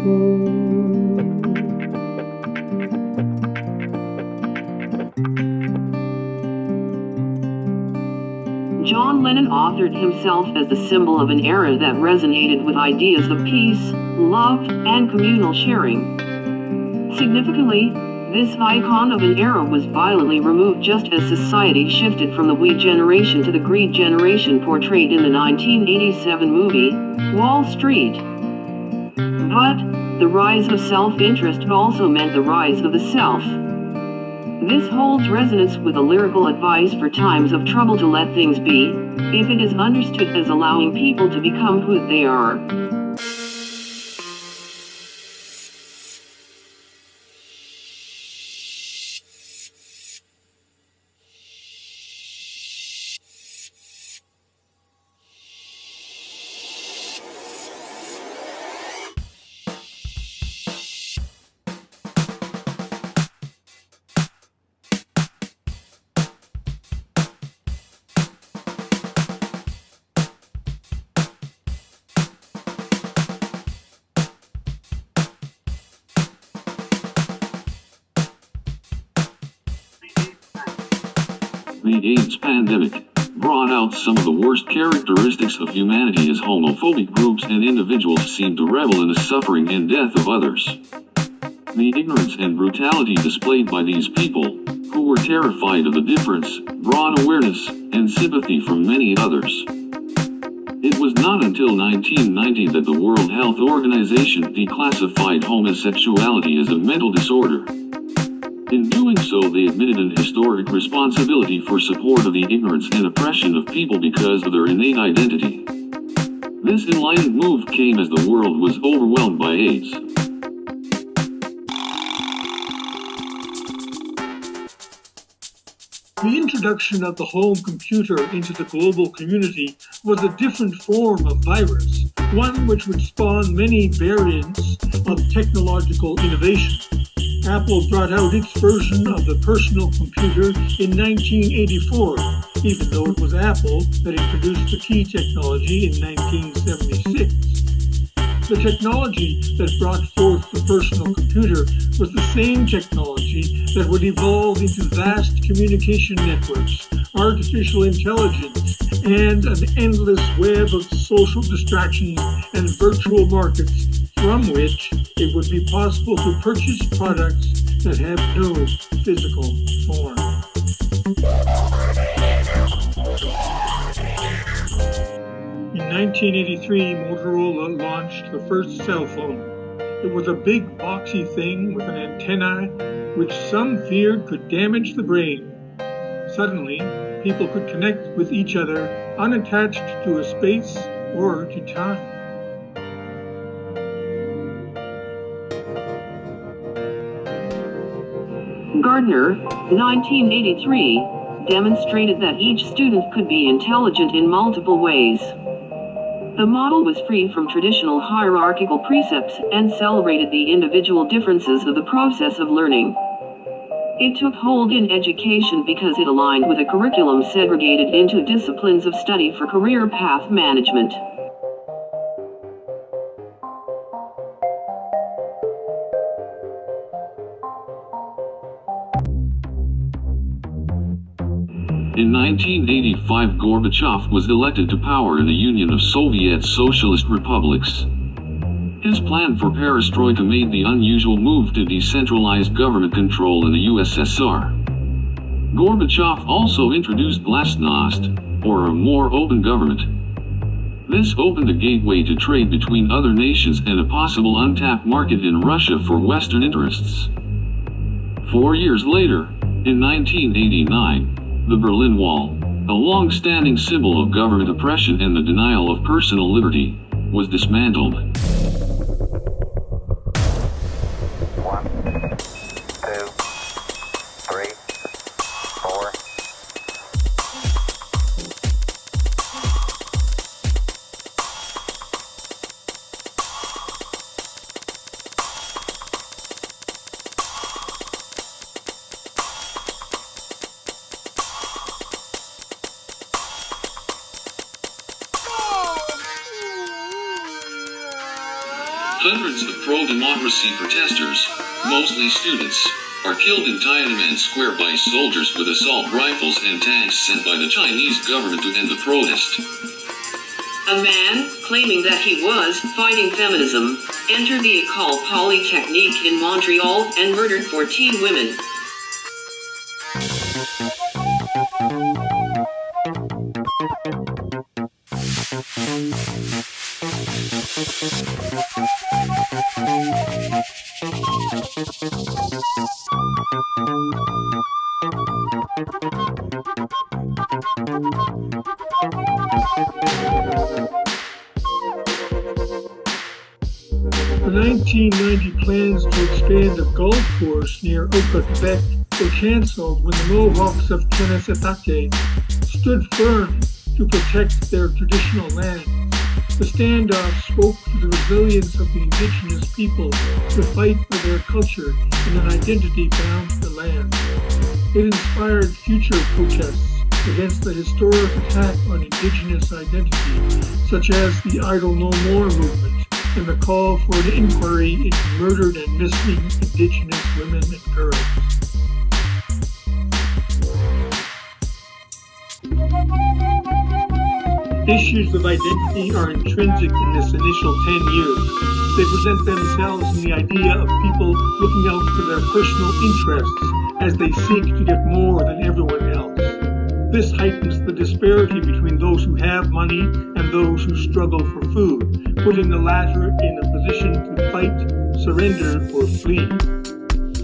John Lennon authored himself as the symbol of an era that resonated with ideas of peace, love, and communal sharing. Significantly, this icon of an era was violently removed just as society shifted from the we generation to the greed generation portrayed in the 1987 movie, Wall Street. But the rise of self-interest also meant the rise of the self. This holds resonance with the lyrical advice for times of trouble to let things be, if it is understood as allowing people to become who they are. The AIDS pandemic brought out some of the worst characteristics of humanity as homophobic groups and individuals seemed to revel in the suffering and death of others. The ignorance and brutality displayed by these people, who were terrified of the difference, brought awareness and sympathy from many others. It was not until 1990 that the World Health Organization declassified homosexuality as a mental disorder. In doing so, they admitted an historic responsibility for support of the ignorance and oppression of people because of their innate identity. This enlightened move came as the world was overwhelmed by AIDS. The introduction of the home computer into the global community was a different form of virus, one which would spawn many variants of technological innovation. Apple brought out its version of the personal computer in 1984, even though it was Apple that introduced the key technology in 1976. The technology that brought forth the personal computer was the same technology that would evolve into vast communication networks, artificial intelligence, and an endless web of social distractions and virtual markets from which it would be possible to purchase products that have no physical form. In 1983, Motorola launched the first cell phone. It was a big boxy thing with an antenna which some feared could damage the brain. Suddenly, people could connect with each other unattached to a space or to time. Gardner, 1983, demonstrated that each student could be intelligent in multiple ways. The model was free from traditional hierarchical precepts and celebrated the individual differences of the process of learning. It took hold in education because it aligned with a curriculum segregated into disciplines of study for career path management. In 1985, Gorbachev was elected to power in the Union of Soviet Socialist Republics. His plan for perestroika made the unusual move to decentralize government control in the USSR. Gorbachev also introduced glasnost, or a more open government. This opened a gateway to trade between other nations and a possible untapped market in Russia for Western interests. 4 years later, in 1989, the Berlin Wall, a long-standing symbol of government oppression and the denial of personal liberty, was dismantled. 1, 2, 3, 4. Hundreds of pro-democracy protesters, mostly students, are killed in Tiananmen Square by soldiers with assault rifles and tanks sent by the Chinese government to end the protest. A man, claiming that he was fighting feminism, entered the École Polytechnique in Montreal and murdered 14 women. The 1990 plans to expand a golf course near Oka, Quebec were cancelled when the Mohawks of Kanesatake stood firm to protect their traditional land. The standoff spoke to the resilience of the indigenous people to fight for their culture and an identity bound to the land. It inspired future protests against the historic attack on indigenous identity, such as the Idle No More movement and the call for an inquiry into murdered and missing indigenous women and girls. Issues of identity are intrinsic in this initial 10 years. They present themselves in the idea of people looking out for their personal interests as they seek to get more than everyone else. This heightens the disparity between those who have money and those who struggle for food, putting the latter in a position to fight, surrender, or flee.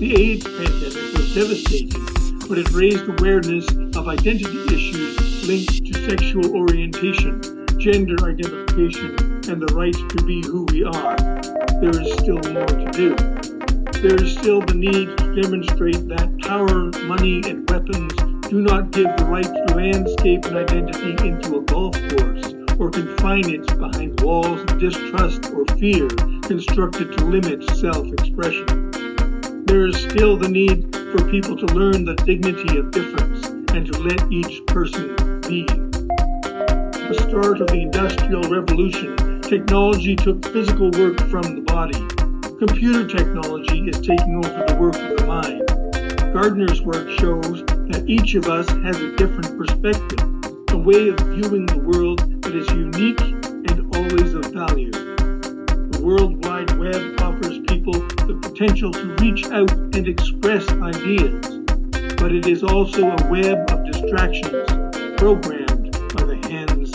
The AIDS pandemic was devastating, but it raised awareness of identity issues linked to sexual orientation, gender identification, and the right to be who we are. There is still more to do. There is still the need to demonstrate that power, money, and weapons do not give the right to landscape an identity into a golf course or confine it behind walls of distrust or fear constructed to limit self-expression. There is still the need for people to learn the dignity of difference and to let each person be. At the start of the Industrial Revolution, technology took physical work from the body. Computer technology is taking over the work of the mind. Gardner's work shows that each of us has a different perspective, a way of viewing the world that is unique and always of value. The World Wide Web offers people the potential to reach out and express ideas, but it is also a web of distractions programmed by the hands